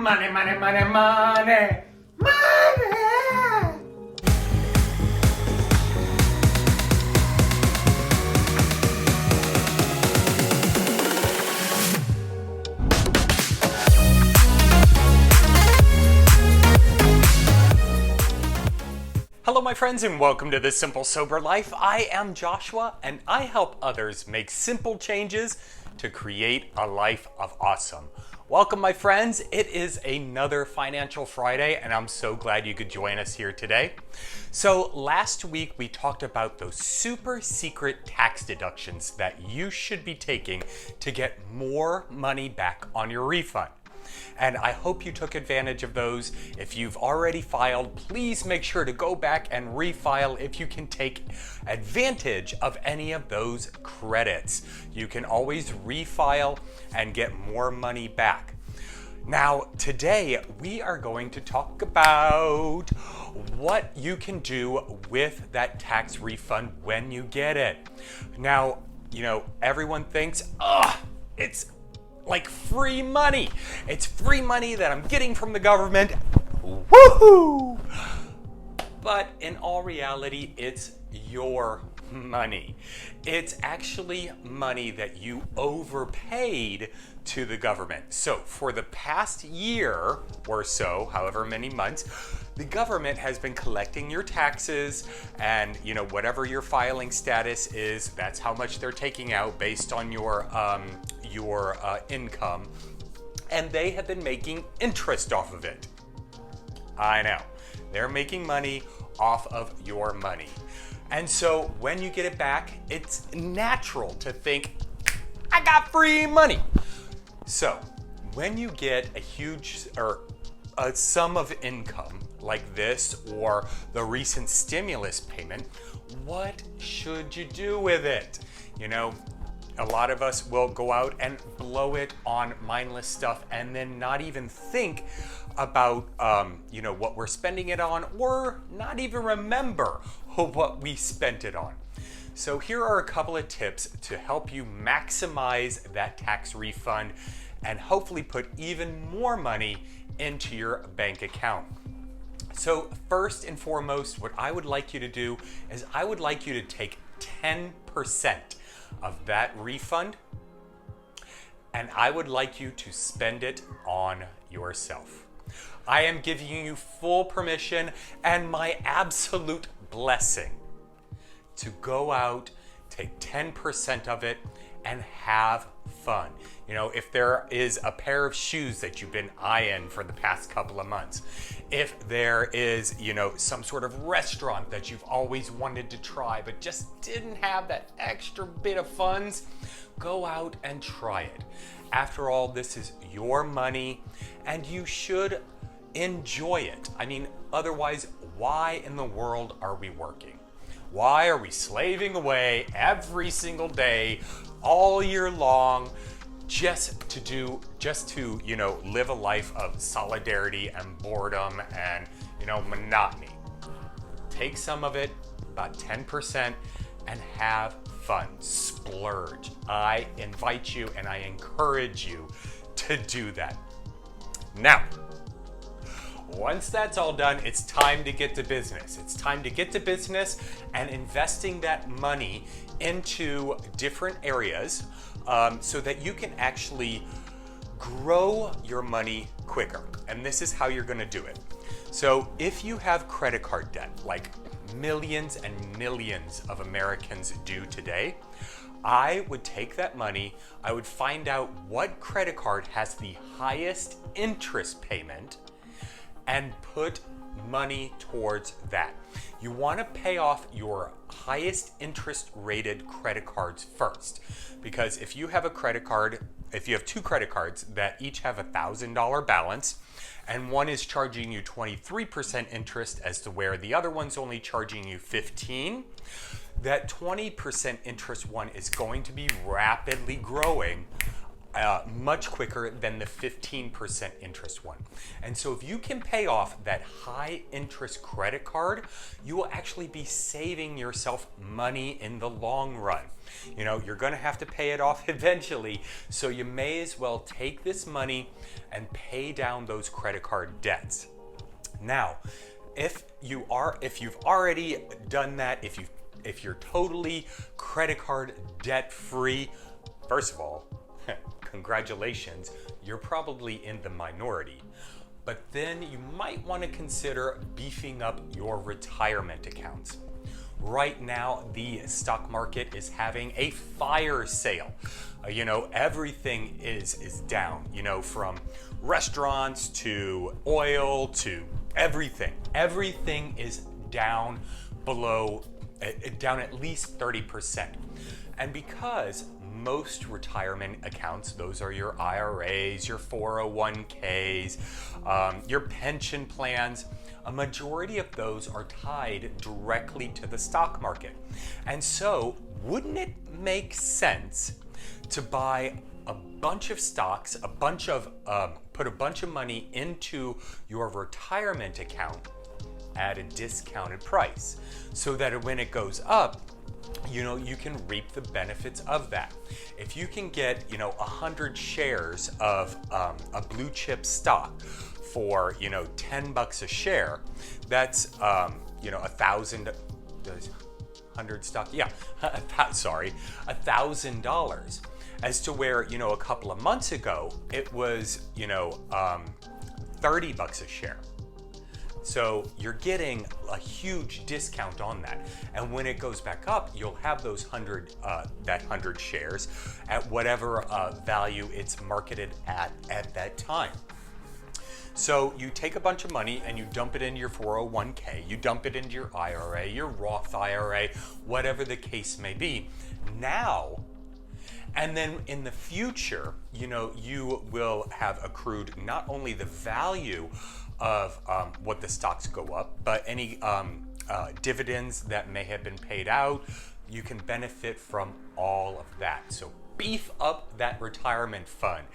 Money, money, money, money, money. Hello my friends and welcome to This Simple Sober Life. I am Joshua and I help others make simple changes to create a life of awesome. Welcome my friends, it is another Financial Friday and I'm so glad you could join us here today. So last week we talked about those super secret tax deductions that you should be taking to get more money back on your refund. And I hope you took advantage of those. If you've already filed, please make sure to go back and refile if you can take advantage of any of those credits. You can always refile and get more money back. Now, today we are going to talk about what you can do with that tax refund when you get it. Now, everyone thinks, it's like free money. It's free money that I'm getting from the government. Woohoo! But in all reality, it's your money. It's actually money that you overpaid to the government. So for the past year or so, however many months, the government has been collecting your taxes and whatever your filing status is, that's how much they're taking out based on your income, and they have been making interest off of it. I know, they're making money off of your money. And so when you get it back, it's natural to think, I got free money. So when you get a huge or a sum of income like this or the recent stimulus payment, what should you do with it? A lot of us will go out and blow it on mindless stuff and then not even think about what we're spending it on, or not even remember what we spent it on. So here are a couple of tips to help you maximize that tax refund and hopefully put even more money into your bank account. So first and foremost, what I would like you to do is I would like you to take 10% of that refund, and I would like you to spend it on yourself. I am giving you full permission and my absolute blessing to go out, take 10% of it, and have fun. If there is a pair of shoes that you've been eyeing for the past couple of months, if there is, some sort of restaurant that you've always wanted to try but just didn't have that extra bit of funds, go out and try it. After all, this is your money and you should enjoy it. Otherwise, why in the world are we working? Why are we slaving away every single day, all year long, just to live a life of solidarity and boredom and, monotony? Take some of it, about 10%, and have fun. Splurge. I invite you and I encourage you to do that. Now, once that's all done, it's time to get to business. It's time to get to business and investing that money into different areas so that you can actually grow your money quicker. And this is how you're going to do it. So if you have credit card debt, like millions and millions of Americans do today, I would take that money, I would find out what credit card has the highest interest payment, and put money towards that. You want to pay off your highest interest rated credit cards first, because if you have two credit cards that each have $1,000 balance and one is charging you 23% interest as to where the other one's only charging you 15%, that 20% interest one is going to be rapidly growing much quicker than the 15% interest one. And so if you can pay off that high interest credit card, you will actually be saving yourself money in the long run. You know, you're going to have to pay it off eventually, so you may as well take this money and pay down those credit card debts. Now, if you've already done that, if you're totally credit card debt free, first of all, congratulations, you're probably in the minority. But then you might want to consider beefing up your retirement accounts. Right now, the stock market is having a fire sale. Everything is down, from restaurants to oil to everything. Everything is down down at least 30%. And because most retirement accounts, those are your IRAs, your 401ks, your pension plans, a majority of those are tied directly to the stock market. And so, wouldn't it make sense to buy a bunch of stocks, put a bunch of money into your retirement account at a discounted price, so that when it goes up, you can reap the benefits of that. If you can get, 100 shares of a blue chip stock for, $10 a share, that's, $1,000. As to where, a couple of months ago, it was, $30 a share. So you're getting a huge discount on that. And when it goes back up, you'll have those 100 shares at whatever value it's marketed at that time. So you take a bunch of money and you dump it into your 401k, you dump it into your IRA, your Roth IRA, whatever the case may be. Now, and then in the future, you will have accrued not only the value of what the stocks go up, but any dividends that may have been paid out, you can benefit from all of that. So beef up that retirement fund.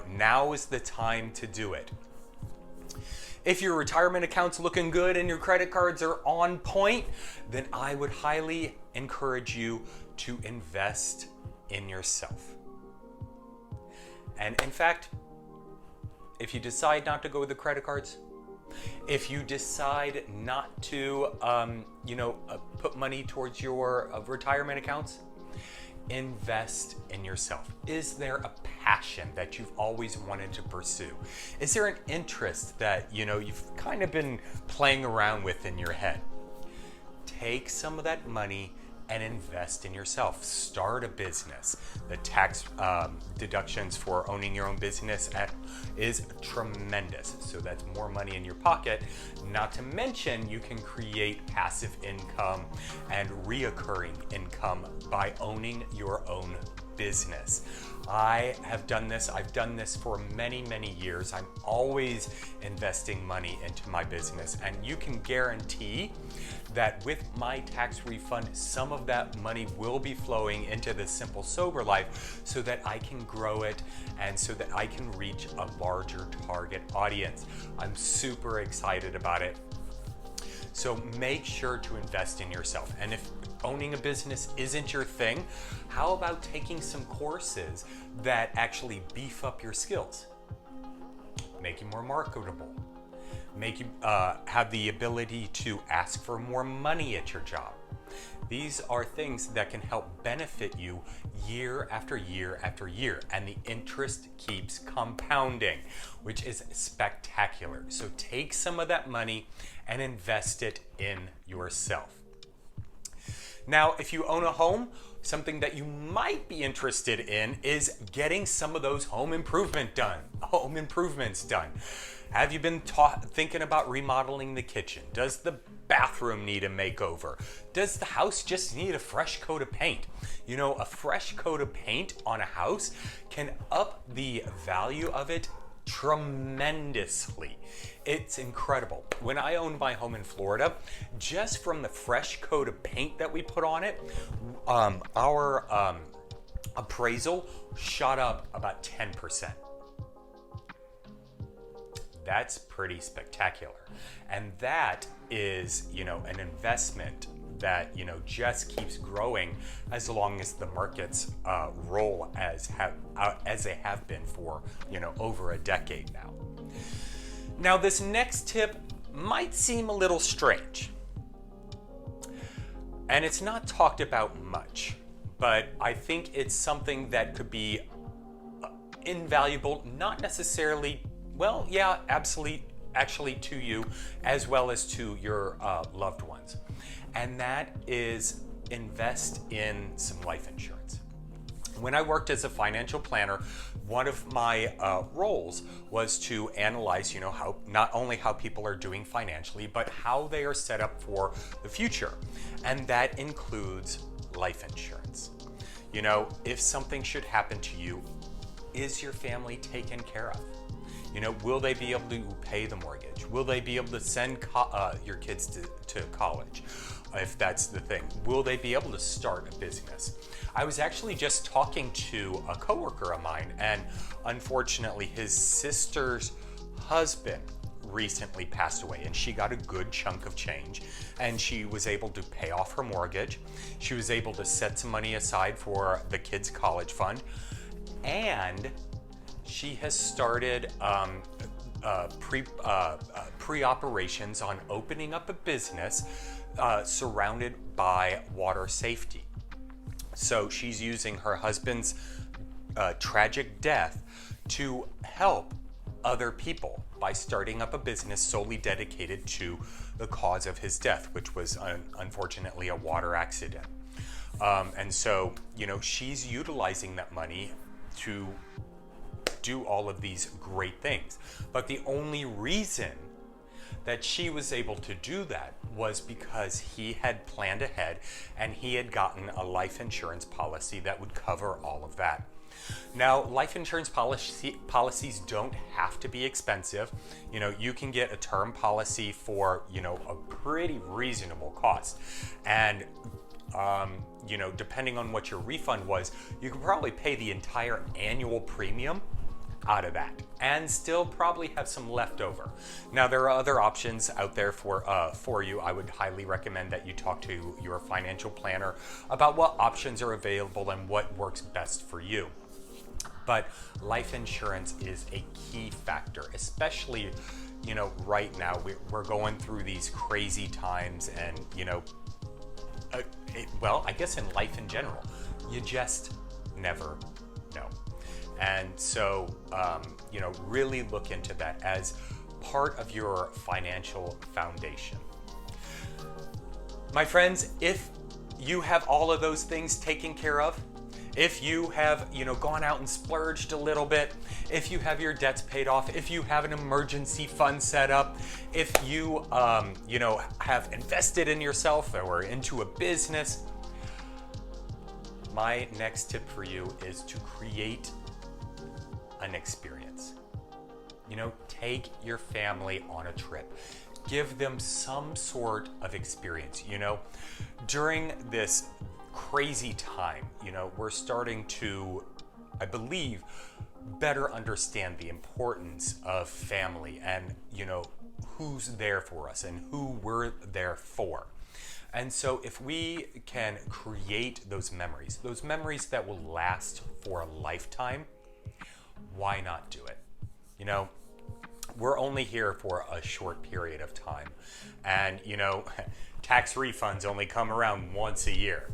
Now is the time to do it. If your retirement account's looking good and your credit cards are on point, then I would highly encourage you to invest in yourself. And in fact, if you decide not to go with the credit cards, if you decide not to, put money towards your retirement accounts, invest in yourself. Is there a passion that you've always wanted to pursue? Is there an interest that, you've kind of been playing around with in your head? Take some of that money and invest in yourself. Start a business. The tax deductions for owning your own business is tremendous. So that's more money in your pocket. Not to mention, you can create passive income and reoccurring income by owning your own business. I have done this. I've done this for many, many years. I'm always investing money into my business, and you can guarantee that with my tax refund, some of that money will be flowing into the Simple Sober Life so that I can grow it and so that I can reach a larger target audience. I'm super excited about it. So make sure to invest in yourself. And if owning a business isn't your thing, how about taking some courses that actually beef up your skills? Make you more marketable. Make you have the ability to ask for more money at your job. These are things that can help benefit you year after year after year, and the interest keeps compounding, which is spectacular. So take some of that money and invest it in yourself. Now, if you own a home, something that you might be interested in is getting some of those home improvements done. Have you been thinking about remodeling the kitchen? Does the bathroom need a makeover? Does the house just need a fresh coat of paint? A fresh coat of paint on a house can up the value of it tremendously. It's incredible. When I owned my home in Florida, just from the fresh coat of paint that we put on it, our appraisal shot up about 10%. That's pretty spectacular. And that is, an investment that, just keeps growing as long as the markets roll as they have been for, over a decade now. Now, this next tip might seem a little strange. And it's not talked about much, but I think it's something that could be invaluable, not necessarily, well, yeah, absolutely, actually to you as well as to your loved ones. And that is invest in some life insurance. When I worked as a financial planner, one of my roles was to analyze, how not only how people are doing financially, but how they are set up for the future. And that includes life insurance. If something should happen to you, is your family taken care of? Will they be able to pay the mortgage? Will they be able to send your kids to college, if that's the thing? Will they be able to start a business? I was actually just talking to a coworker of mine, and unfortunately his sister's husband recently passed away, and she got a good chunk of change, and she was able to pay off her mortgage. She was able to set some money aside for the kids' college fund, and she has started pre-operations on opening up a business surrounded by water safety. So she's using her husband's tragic death to help other people by starting up a business solely dedicated to the cause of his death, which was unfortunately a water accident. And so, she's utilizing that money to do all of these great things. But the only reason that she was able to do that was because he had planned ahead and he had gotten a life insurance policy that would cover all of that. Now, life insurance policies don't have to be expensive. You can get a term policy for, a pretty reasonable cost. And depending on what your refund was, you could probably pay the entire annual premium out of that and still probably have some left over. Now, there are other options out there for you. I would highly recommend that you talk to your financial planner about what options are available and what works best for you. But life insurance is a key factor, especially, right now we're going through these crazy times, and, I guess in life in general, you just never know. And so, really look into that as part of your financial foundation. My friends, if you have all of those things taken care of, if you have, gone out and splurged a little bit, if you have your debts paid off, if you have an emergency fund set up, if you, have invested in yourself or into a business, my next tip for you is to create an experience. Take your family on a trip. Give them some sort of experience. During this crazy time, we're starting to, I believe, better understand the importance of family and, who's there for us and who we're there for. And so if we can create those memories that will last for a lifetime, why not do it? We're only here for a short period of time. And, tax refunds only come around once a year.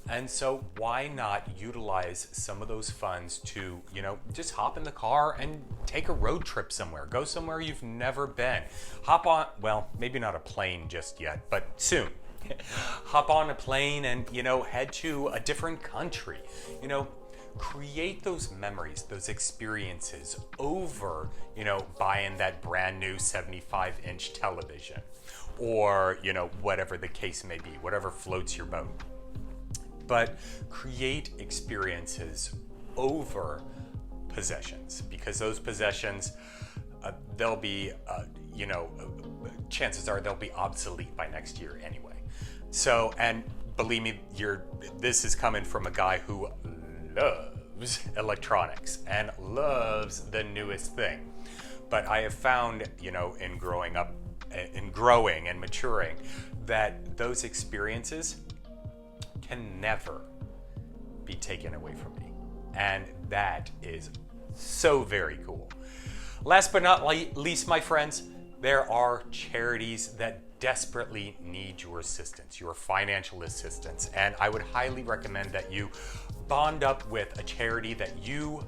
And so why not utilize some of those funds to, just hop in the car and take a road trip somewhere. Go somewhere you've never been. Hop on, well, maybe not a plane just yet, but soon. Hop on a plane and, head to a different country. Create those memories, those experiences over, buying that brand new 75-inch television or, whatever the case may be, whatever floats your boat. But create experiences over possessions, because those possessions, they'll be, chances are they'll be obsolete by next year anyway. So, and believe me, this is coming from a guy who loves electronics and loves the newest thing. But I have found, in growing up, in growing and maturing, that those experiences can never be taken away from me. And that is so very cool. Last but not least, my friends, there are charities that desperately need your assistance, your financial assistance. And I would highly recommend that you bond up with a charity that you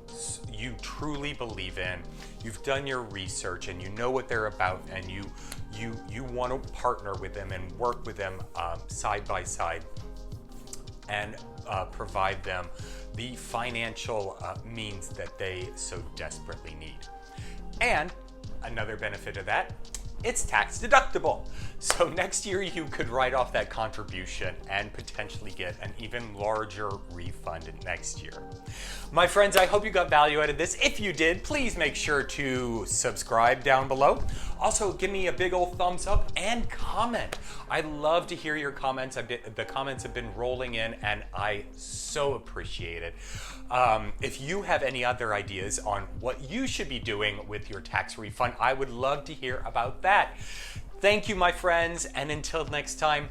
truly believe in. You've done your research and you know what they're about, and you want to partner with them and work with them side by side and provide them the financial means that they so desperately need. And another benefit of that, it's tax deductible. So next year you could write off that contribution and potentially get an even larger refund next year. My friends, I hope you got value out of this. If you did, please make sure to subscribe down below. Also, give me a big old thumbs up and comment. I love to hear your comments. The comments have been rolling in and I so appreciate it. If you have any other ideas on what you should be doing with your tax refund, I would love to hear about that. Thank you, my friends, and until next time,